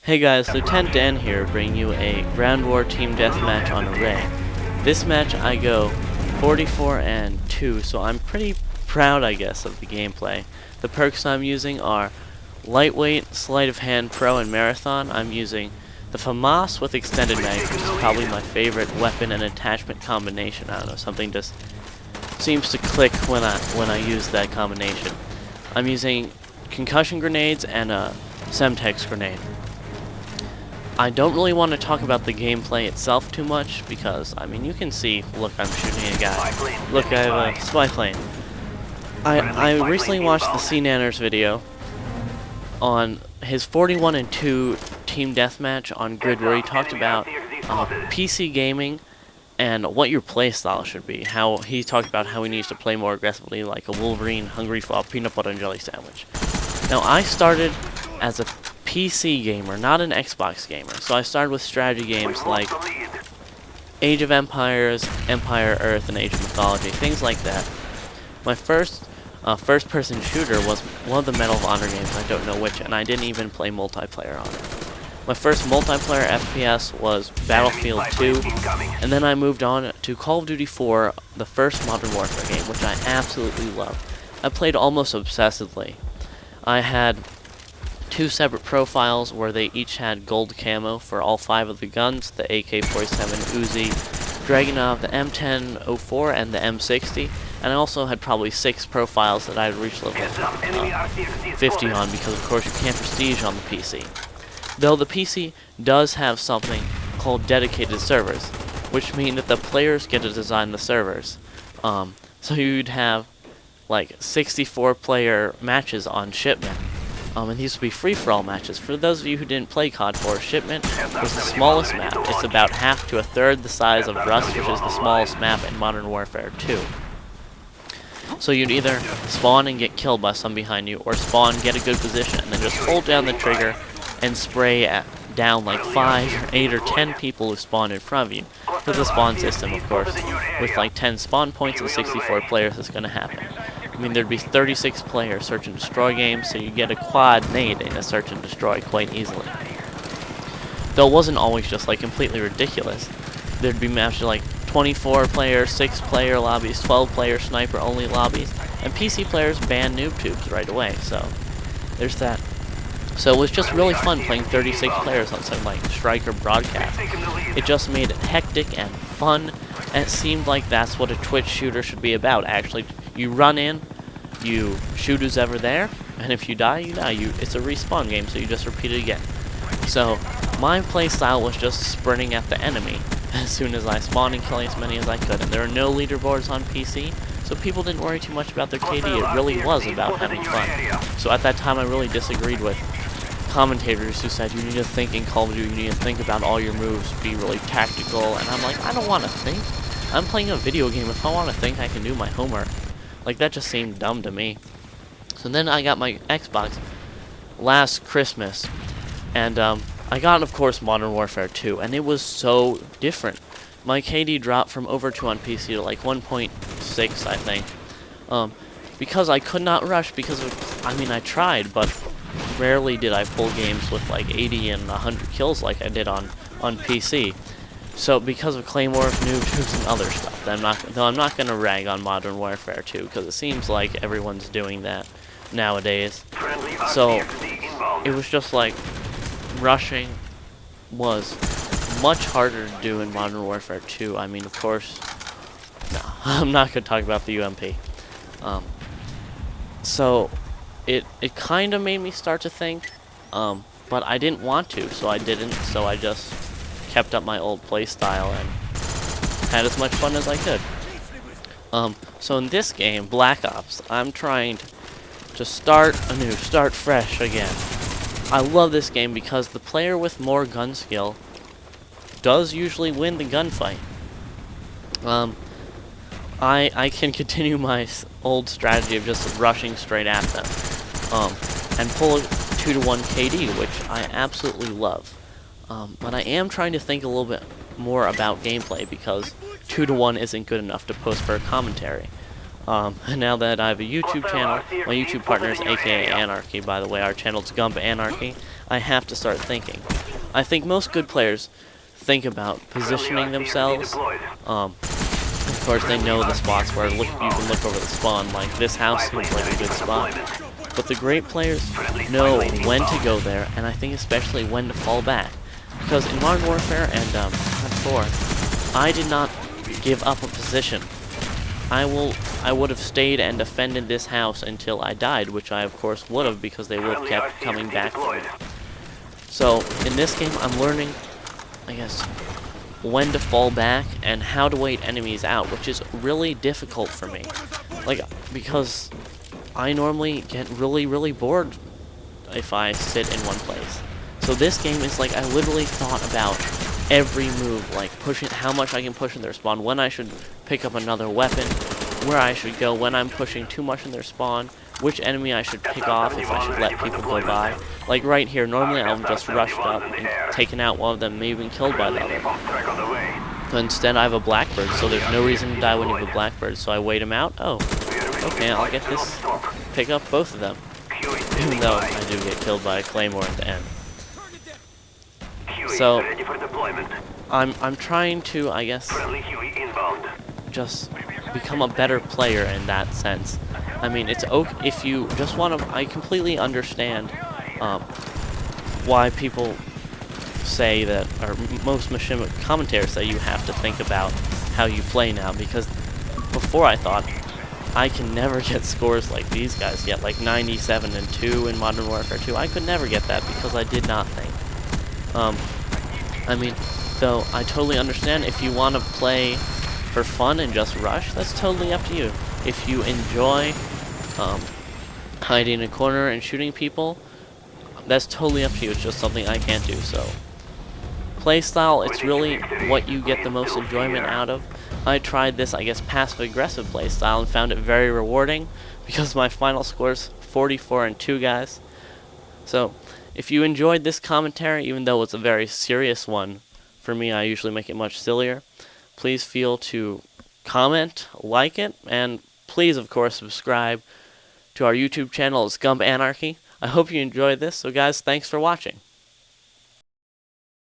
Hey guys, Lieutenant Dan here, bringing you a Ground War Team Deathmatch on Array. This match I go 44-2, so I'm pretty proud, I guess, of the gameplay. The perks I'm using are Lightweight, Sleight of Hand Pro, and Marathon. I'm using the FAMAS with Extended Mag, which is probably my favorite weapon and attachment combination. I don't know, something just seems to click when I use that combination. I'm using concussion grenades and a Semtex grenade. I don't really want to talk about the gameplay itself too much because, I mean, you can see, look, I'm shooting a guy. Look, I have a spy plane. I recently watched the C-Nanners video on his 41-2 team deathmatch on Grid where he talked about PC gaming and what your playstyle should be. How he talked about how he needs to play more aggressively like a Wolverine hungry for a peanut butter and jelly sandwich. Now, I started as a PC gamer, not an Xbox gamer. So I started with strategy games like Age of Empires, Empire Earth, and Age of Mythology, things like that. My first first-person shooter was one of the Medal of Honor games, I don't know which, and I didn't even play multiplayer on it. My first multiplayer FPS was Battlefield 2, and then I moved on to Call of Duty 4, the first Modern Warfare game, which I absolutely loved. I played almost obsessively. I had two separate profiles where they each had gold camo for all 5 of the guns, the AK-47 Uzi, Dragunov, the M10-04, and the M60, and I also had probably 6 profiles that I had reached level 50 on because of course you can't prestige on the PC. Though the PC does have something called dedicated servers, which mean that the players get to design the servers. So you'd have like 64 player matches on Shipment. And these would be free-for-all matches. For those of you who didn't play COD 4, Shipment was the smallest map. It's about half to a third the size of Rust, which is the smallest map in Modern Warfare 2. So you'd either spawn and get killed by some behind you, or spawn, get a good position, and then just hold down the trigger and spray down like 5, or 8, or 10 people who spawn in front of you. With a spawn system, of course. With like 10 spawn points and 64 players, it's going to happen. I mean, there'd be 36 player search and destroy games, so you get a quad nade in a search and destroy quite easily. Though it wasn't always just like completely ridiculous. There'd be matches like 24 player, 6 player lobbies, 12 player sniper only lobbies, and PC players banned noob tubes right away, so there's that. So it was just really fun playing 36 players on something like Striker Broadcast. It just made it hectic and fun, and it seemed like that's what a Twitch shooter should be about. Actually, you run in, you shoot who's ever there, and if you die, you die. It's a respawn game, so you just repeat it again. So my playstyle was just sprinting at the enemy as soon as I spawned and killing as many as I could. And there are no leaderboards on PC, so people didn't worry too much about their KD. It really was about having fun. So at that time, I really disagreed with commentators who said you need to think in Call of Duty, you need to think about all your moves, be really tactical, and I'm like, I don't want to think. I'm playing a video game. If I want to think, I can do my homework. Like, that just seemed dumb to me. So then I got my Xbox last Christmas, and I got, of course, Modern Warfare 2, and it was so different. My KD dropped from over 2 on PC to like 1.6, I think. Because I could not rush because of, I mean, I tried, but rarely did I pull games with like 80 and 100 kills like I did on PC. So because of Claymore, noob tubes, and other stuff, though I'm not going to rag on Modern Warfare 2 because it seems like everyone's doing that nowadays. So it was just like rushing was much harder to do in Modern Warfare 2. I mean, of course, no, I'm not going to talk about the UMP. So it kind of made me start to think, but I didn't want to, so I didn't. So I just kept up my old play style and had as much fun as I could. So in this game, Black Ops, I'm trying to start anew, start fresh again. I love this game because the player with more gun skill does usually win the gunfight. I can continue my old strategy of just rushing straight at them, and pull a 2-to-1 KD, which I absolutely love. But I am trying to think a little bit more about gameplay because 2-to-1 isn't good enough to post for a commentary. And now that I have a YouTube channel, my YouTube partner is aka Anarchy, by the way. Our channel's Gump Anarchy. I have to start thinking. I think most good players think about positioning themselves. Of course, they know the spots where you can look over the spawn, like this house seems like a good spot. But the great players know when to go there, and I think especially when to fall back. Because in Modern Warfare and COD 4, I did not give up a position. I would have stayed and defended this house until I died, which I of course would have because they would have kept coming back for me. So in this game, I'm learning, I guess, when to fall back and how to wait enemies out, which is really difficult for me. Like, because I normally get really bored if I sit in one place. So this game is like I literally thought about every move, like pushing how much I can push in their spawn, when I should pick up another weapon, where I should go, when I'm pushing too much in their spawn, which enemy I should pick off, if I should let people go by. Like right here, normally I'll just rushed up and taken out one of them, maybe been killed by the other. But instead I have a Blackbird, so there's no reason to die when you have a Blackbird, so I wait him out. Oh, okay, I'll get this, pick up both of them. Even though I do get killed by a Claymore at the end. So, I'm trying to, I guess, just become a better player in that sense. I mean, it's okay if you just want to. I completely understand why people say that, or most machinima commentators say you have to think about how you play now, because before I thought I can never get scores like these guys get, like 97 and 2 in Modern Warfare 2. I could never get that because I did not think. I mean, though I totally understand if you want to play for fun and just rush, that's totally up to you. If you enjoy hiding in a corner and shooting people, that's totally up to you. It's just something I can't do. So, playstyle, it's really what you get the most enjoyment out of. I tried this, I guess, passive-aggressive playstyle and found it very rewarding because my final score's 44 and 2, guys. So, if you enjoyed this commentary, even though it's a very serious one, for me, I usually make it much sillier, please feel to comment, like it, and please, of course, subscribe to our YouTube channel, Scump Anarchy. I hope you enjoyed this, so guys, thanks for watching.